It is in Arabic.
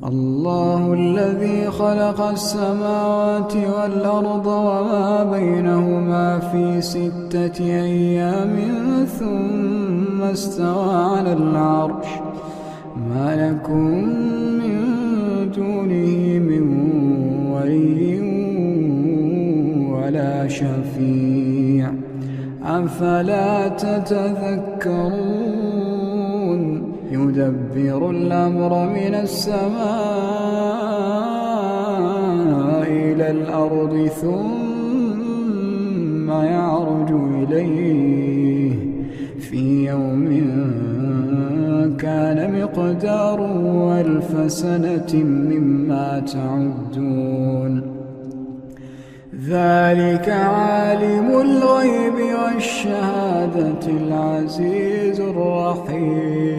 الله الذي خلق السماوات والأرض وما بينهما في 6 أيام ثم استوى على العرش ما لكم من دونه من ولي ولا شفيع أفلا تتذكرون يدبر الأمر من السماء إلى الأرض ثم يعرج إليه في يوم كان مقداره 1000 سنة مما تعدون ذلك عالم الغيب والشهادة العزيز الرحيم